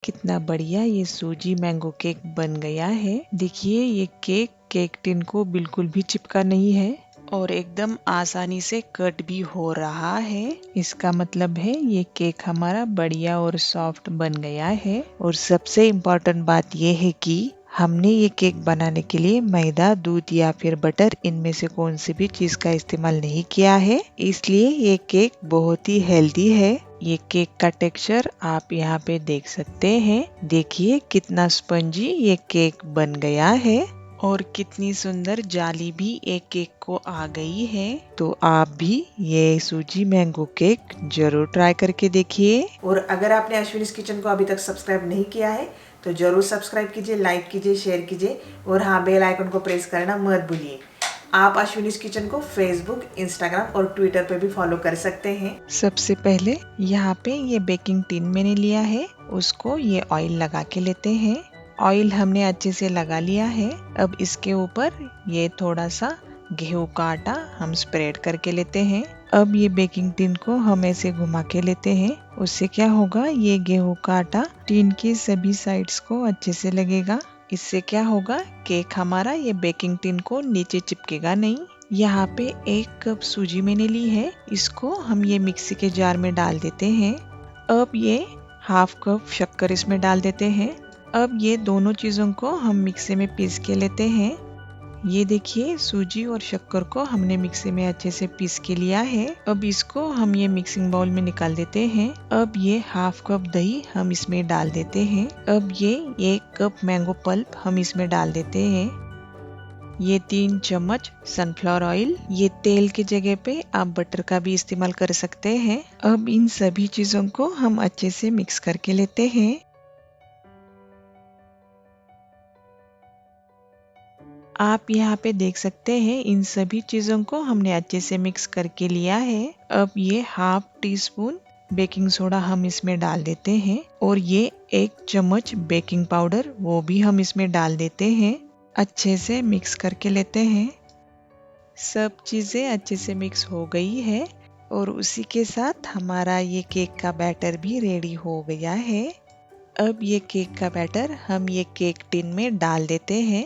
कितना बढ़िया ये सूजी मैंगो केक बन गया है। देखिए ये केक टिन को बिल्कुल भी चिपका नहीं है और एकदम आसानी से कट भी हो रहा है। इसका मतलब है ये केक हमारा बढ़िया और सॉफ्ट बन गया है। और सबसे इम्पोर्टेंट बात ये है कि हमने ये केक बनाने के लिए मैदा, दूध या फिर बटर इनमें से कौन सी भी चीज का इस्तेमाल नहीं किया है, इसलिए ये केक बहुत ही हेल्दी है। ये केक का टेक्सचर आप यहाँ पे देख सकते हैं। देखिए कितना स्पंजी ये केक बन गया है और कितनी सुंदर जाली भी एक केक को आ गई है। तो आप भी ये सूजी मैंगो केक जरूर ट्राई करके देखिए। और अगर आपने अश्विनीज किचन को अभी तक सब्सक्राइब नहीं किया है तो जरूर सब्सक्राइब कीजिए, लाइक कीजिए, शेयर कीजिए और हाँ, बेल आइकन को प्रेस करना मत भूलिए। आप अश्विनीज किचन को फेसबुक, इंस्टाग्राम और ट्विटर पे भी फॉलो कर सकते हैं। सबसे पहले यहाँ पे ये बेकिंग टिन मैंने लिया है, उसको ये ऑयल लगा के लेते हैं। ऑयल हमने अच्छे से लगा लिया है। अब इसके ऊपर ये थोड़ा सा गेहूं का आटा हम स्प्रेड करके लेते हैं। अब ये बेकिंग टिन को हम ऐसे घुमा के लेते हैं। उससे क्या होगा, ये गेहूं का आटा टिन की सभी साइड्स को अच्छे से लगेगा। इससे क्या होगा, केक हमारा ये बेकिंग टिन को नीचे चिपकेगा नहीं। यहाँ पे 1 कप सूजी मैंने ली है, इसको हम ये मिक्सी के जार में डाल देते हैं। अब ये 1/2 कप शक्कर इसमें डाल देते हैं। अब ये दोनों चीजों को हम मिक्सी में पीस के लेते हैं। ये देखिए सूजी और शक्कर को हमने मिक्सी में अच्छे से पीस के लिया है। अब इसको हम ये मिक्सिंग बाउल में निकाल देते हैं। अब ये 1/2 कप दही हम इसमें डाल देते हैं। अब ये 1 कप मैंगो पल्प हम इसमें डाल देते हैं। ये 3 चम्मच सनफ्लावर ऑयल, ये तेल की जगह पे आप बटर का भी इस्तेमाल कर सकते हैं। अब इन सभी चीजों को हम अच्छे से मिक्स करके लेते हैं। आप यहाँ पे देख सकते हैं इन सभी चीजों को हमने अच्छे से मिक्स करके लिया है। अब ये 1/2 टीस्पून बेकिंग सोडा हम इसमें डाल देते हैं और ये 1 चम्मच बेकिंग पाउडर वो भी हम इसमें डाल देते हैं। अच्छे से मिक्स करके लेते हैं। सब चीजें अच्छे से मिक्स हो गई है और उसी के साथ हमारा ये केक का बैटर भी रेडी हो गया है। अब ये केक का बैटर हम ये केक टिन में डाल देते हैं।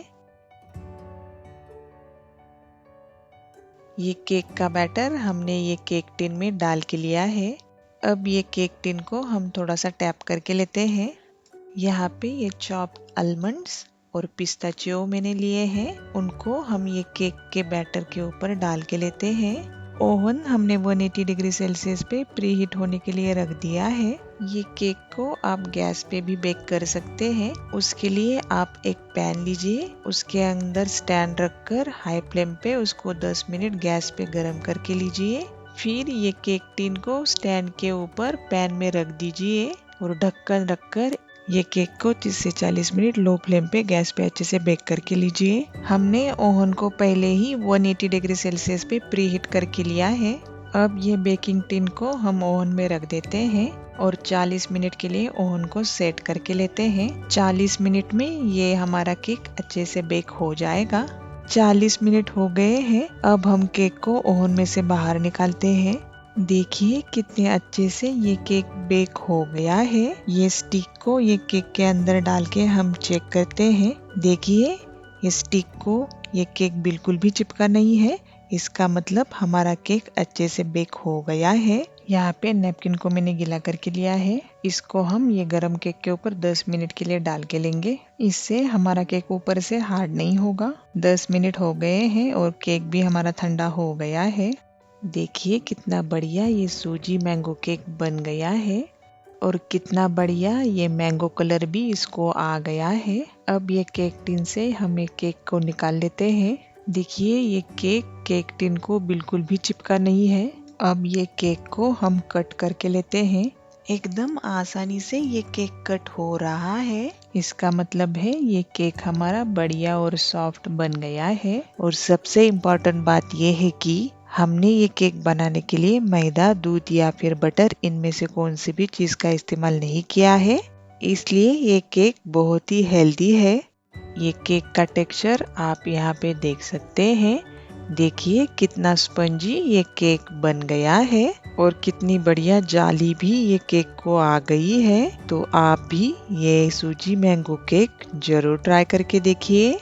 ये केक का बैटर हमने ये केक टिन में डाल के लिया है। अब ये केक टिन को हम थोड़ा सा टैप करके लेते हैं। यहाँ पे ये चॉप्ड आलमंड्स और पिस्ताचियो मैंने लिए हैं, उनको हम ये केक के बैटर के ऊपर डाल के लेते हैं। ओवन हमने 180 डिग्री सेल्सियस पे प्री हीट होने के लिए रख दिया है। ये केक को आप गैस पे भी बेक कर सकते हैं। उसके लिए आप एक पैन लीजिए, उसके अंदर स्टैंड रखकर हाई फ्लेम पे उसको 10 मिनट गैस पे गरम करके लीजिए। फिर ये केक टिन को स्टैंड के ऊपर पैन में रख दीजिए और ढक्कन रखकर ये केक को 30 से 40 मिनट लो फ्लेम पे गैस पे अच्छे से बेक करके लीजिए। हमने ओवन को पहले ही 180 डिग्री सेल्सियस पे प्री हीट करके लिया है। अब ये बेकिंग टिन को हम ओवन में रख देते हैं और 40 मिनट के लिए ओवन को सेट करके लेते हैं। 40 मिनट में ये हमारा केक अच्छे से बेक हो जाएगा। 40 मिनट हो गए हैं। अब हम केक को ओवन में से बाहर निकालते हैं। देखिए कितने अच्छे से ये केक बेक हो गया है। ये स्टिक को ये केक के अंदर डाल के हम चेक करते हैं। देखिए ये स्टिक को ये केक बिल्कुल भी चिपका नहीं है, इसका मतलब हमारा केक अच्छे से बेक हो गया है। यहाँ पे नैपकिन को मैंने गीला करके लिया है। इसको हम ये गरम केक के ऊपर 10 मिनट के लिए डाल के लेंगे, इससे हमारा केक ऊपर से हार्ड नहीं होगा। 10 मिनट हो गए हैं और केक भी हमारा ठंडा हो गया है। देखिए कितना बढ़िया ये सूजी मैंगो केक बन गया है और कितना बढ़िया ये मैंगो कलर भी इसको आ गया है। अब ये केक टिन से हम एक केक को निकाल लेते हैं। देखिए ये केक टिन को बिल्कुल भी चिपका नहीं है। अब ये केक को हम कट करके लेते हैं। एकदम आसानी से ये केक कट हो रहा है, इसका मतलब है ये केक हमारा बढ़िया और सॉफ्ट बन गया है। और सबसे इम्पोर्टेंट बात ये है कि हमने ये केक बनाने के लिए मैदा, दूध या फिर बटर इनमें से कौन सी भी चीज का इस्तेमाल नहीं किया है, इसलिए ये केक बहुत ही हेल्दी है। ये केक का टेक्सचर आप यहाँ पे देख सकते हैं। देखिए कितना स्पंजी ये केक बन गया है और कितनी बढ़िया जाली भी ये केक को आ गई है। तो आप भी ये सूजी मैंगो केक जरूर ट्राई करके देखिए।